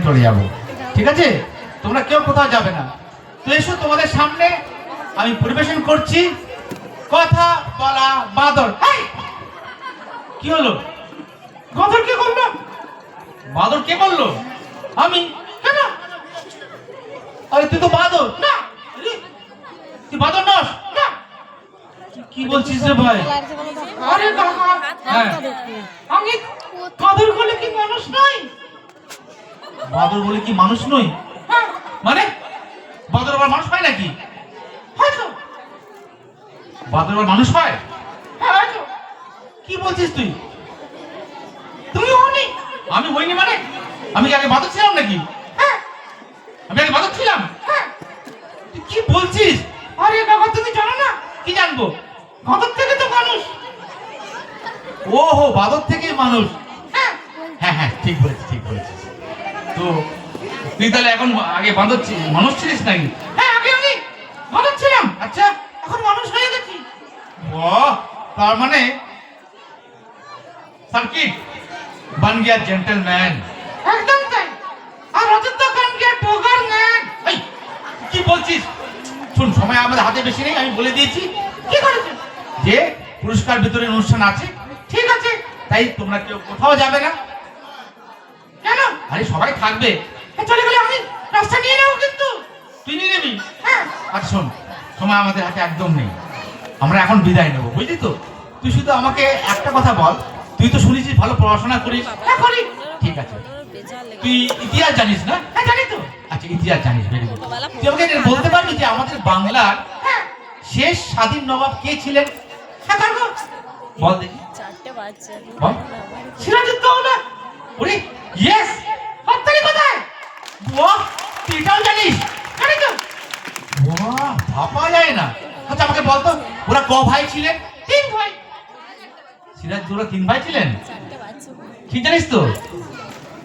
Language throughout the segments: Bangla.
চলে যাব, ঠিক আছে? তোমরা কেউ কোথাও যাবে না। তো এসো, তোমাদের সামনে আমি পরিবেশন করছি কথা বলা বাঁদর। কি হলো? বাঁদর কে করলো? বাঁদর কে করলো? আমি। কেন? আরে তুই তো বাঁদর না, তুই বাঁদর নস না। কি বলছিস রে ভাই? আরে বাবা, হ্যাঁ আমি বাঁদর বলে কি মানুষ নই? বাঁদর বলে কি মানুষ নই? মানে বাঁদর আবার মানুষ হয় নাকি? হয়তো বাঁদর আবার মানুষ হয়। কি বলছিস তুই? তুমি হওনি? আমি হইনি মানে? আমি কি আগে বাঁদর ছিলাম নাকি? আমি আগে বাঁদর ছিলাম? তুই কি বলছিস? আরে বাবা, তুমি জানো না? কি জানবো? বাঁদর থেকে তো মানুষ। ওহো, বাঁদর থেকে মানুষ। হ্যাঁ হ্যাঁ, ঠিক বলেছিস, ঠিক বলেছিস। তো তুই তাহলে এখন আগে বাঁদর মানুষ ছিলিস নাকি? হ্যাঁ, আগে আমি বাঁদর ছিলাম। আচ্ছা, এখন মানুষ হয়ে গেছি। বাহ, তার মানে সার্কিট বান গিয়া জেন্টলম্যান। একদম তাই। আর অযোধ্যা বান গিয়া টোগার ম্যান। এই কি বলছিস? শুন, সময় আমাদের হাতে বেশি নেই, আমি বলে দিয়েছি। কি করেছে? যে পুরস্কার বিতরণ অনুষ্ঠান আছে, ঠিক আছে? তাই তোমরা কেউ কোথাও যাবে না। কেন? আরে সবাই থাকবে। চলে গেলে আমি রাস্তা নিয়ে নেবো, কিন্তু তুই নিয়ে নিবি। হ্যাঁ। আর শোন, সময় আমাদের হাতে একদম নেই, আমরা এখন বিদায় নেবো, বুঝলি তো? তুই শুধু আমাকে একটা কথা বল, তুই তো শুনেছিস ভালো পড়াশোনা করিস। হ্যাঁ করি। ঠিক আছে, তুই ইতিহাস জানিস না? হ্যাঁ জানি তো। আচ্ছা, ইতিহাস জানিস, ভেরি গুড। তুই আমাকে বলতে পারবি যে আমাদের বাংলার শেষ স্বাধীন নবাব কে ছিলেন? হ্যাঁ পারবো। বল দেখি। চারটে বাচ্চা। বল। সিরাজউদ্দৌলা। ওরে ইয়েস। হাততালি কোথায়? বাহ, তুই এটাও জানিস? জানি তো। বাহ, ভাবা যায় না। আচ্ছা আমাকে বল তো, ওরা ক ভাই ছিলেন? 3 ভাই। সিরাজউদ্দৌলা 3 ভাই ছিলেন? চারটে বাচ্চা। ঠিক জানিস তো?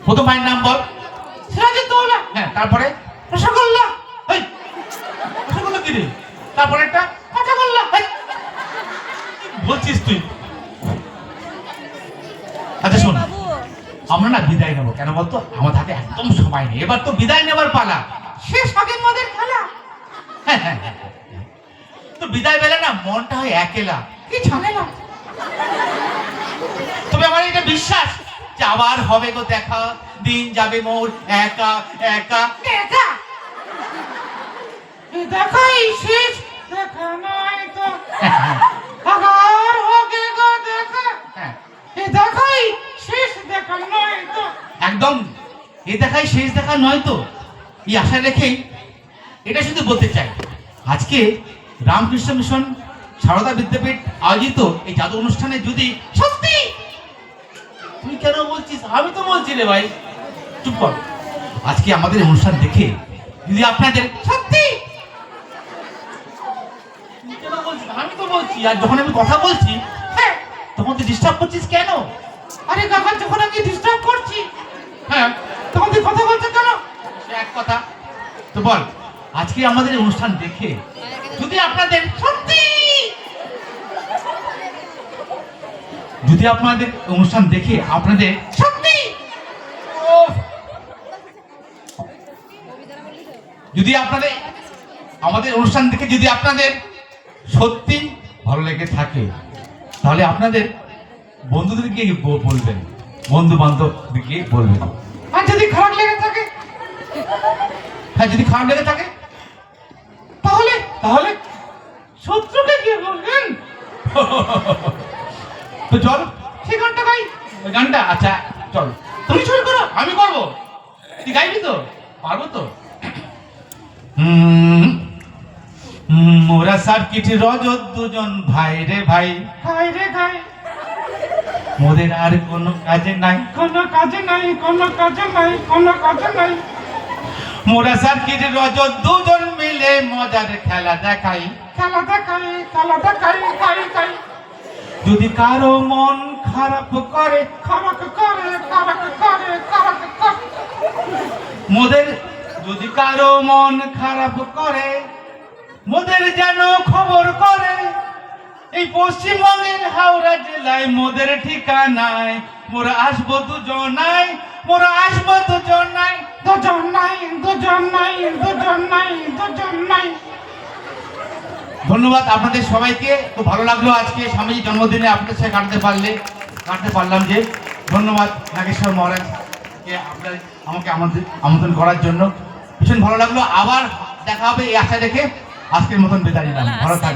প্রথম ভাইয়ের নাম বল। সিরাজউদ্দৌলা। হ্যাঁ, তারপরে? রসগোল্লা। এই রসগোল্লা কি রে? তারপরে একটা কাঁচাগোল্লা। এই বলছিস তুই? আচ্ছা শোন, আমরা না বিদায় নেবো। কেন বলতো? আমাদের হাতে একদম সময় নেই, এবার তো বিদায় নেবার পালা। শেষ আগের মদের খেলা। হ্যাঁ হ্যাঁ হ্যাঁ, তো বিদায় বেলা না মনটা হয় একেলা, কি ঝামেলা। তবে আমার এটা বিশ্বাস যে আবার হবে গো দেখা, দিন যাবে মোর একা একা একা। দেখাই শেষ দেখা নয় তো, আবার হবে গো দেখা। এ দেখাই শেষ দেখা নয় তো। একদম, এ দেখাই শেষ দেখা নয় তো, এই আশা রেখেই এটা শুধু বলতে চাই, আজকে রামকৃষ্ণ মিশন সারদা বিদ্যাপীঠ আয়োজিত এই জাদু অনুষ্ঠানে যদি সত্যি। তুই কেন বলছিস? আমি তো বলছি রে ভাই, চুপ কর। আজকে আমাদের অনুষ্ঠান দেখে যদি আপনাদের সত্যি। তুই কেন বলছিস? আমি তো বলছি। আর যখন আমি কথা বলছি, হ্যাঁ, তখন তুই ডিস্টার্ব করছিস কেন? আরে কাকা, যখন আমি ডিস্টার্ব করছি, হ্যাঁ, তখন তুই কথা বলছিস কেন? এক কথা তো বল, আজকে আমাদের অনুষ্ঠান দেখে যদি আপনাদের সত্যি, যদি আপনাদের অনুষ্ঠান দেখে আপনাদের সত্যি, যদি আপনাদের আমাদের অনুষ্ঠান দেখে যদি আপনাদের সত্যি ভালো লেগে থাকে, তাহলে আপনাদের বন্ধুদেরকে বলবেন, বন্ধু বান্ধবদেরকে বলবেন। আর যদি খারাপ লেগে থাকে, হ্যাঁ যদি খারাপ লেগে থাকে, তাহলে তাহলে শত্রুকে গিয়ে বলবেন। তো চল সেই গানটা গাই। ওই গানটা? আচ্ছা চল, তুমি শুরু করো, আমি করবো। তুই গাইবি তো? পারবো তো। মোরা সার্কিট রজত দুজন ভাই রে ভাই, ভাই রে ভাই, মোদের আর কোনো কাজে নাই, কোনো কাজে নাই, কোনো কাজে নাই, কোনো কাজে নাই। মোরা সার্কিট রজত দুজন মিলে মজার খেলা দেখাই, খেলা দেখাই, খেলা দেখাই, খাই খাই। যদি কারো মন খারাপ করে, খারাপ করে, খারাপ করে, খারাপ করে, মোদের যদি কারো মন খারাপ করে, মোদের যেন খবর করে। এই পশ্চিমবঙ্গের হাওড়া জেলায় মোদের ঠিকানায় মোরা আসবো দুজনাই, মোরা আসবো দুজনাই, দুজনাই। ধন্যবাদ আপনাদের সবাইকে। খুব ভালো লাগলো আজকে স্বামীজির জন্মদিনে আপনাদের সাথে কাটতে পারলাম যে। ধন্যবাদ নাগেশ্বর মহারাজকে আপনার আমাকে আমন্ত্রণ করার জন্য। ভীষণ ভালো লাগলো। আবার দেখা হবে এই আশা রেখে আজকের মতন বিদায় নিলাম। ভালো থাকবেন।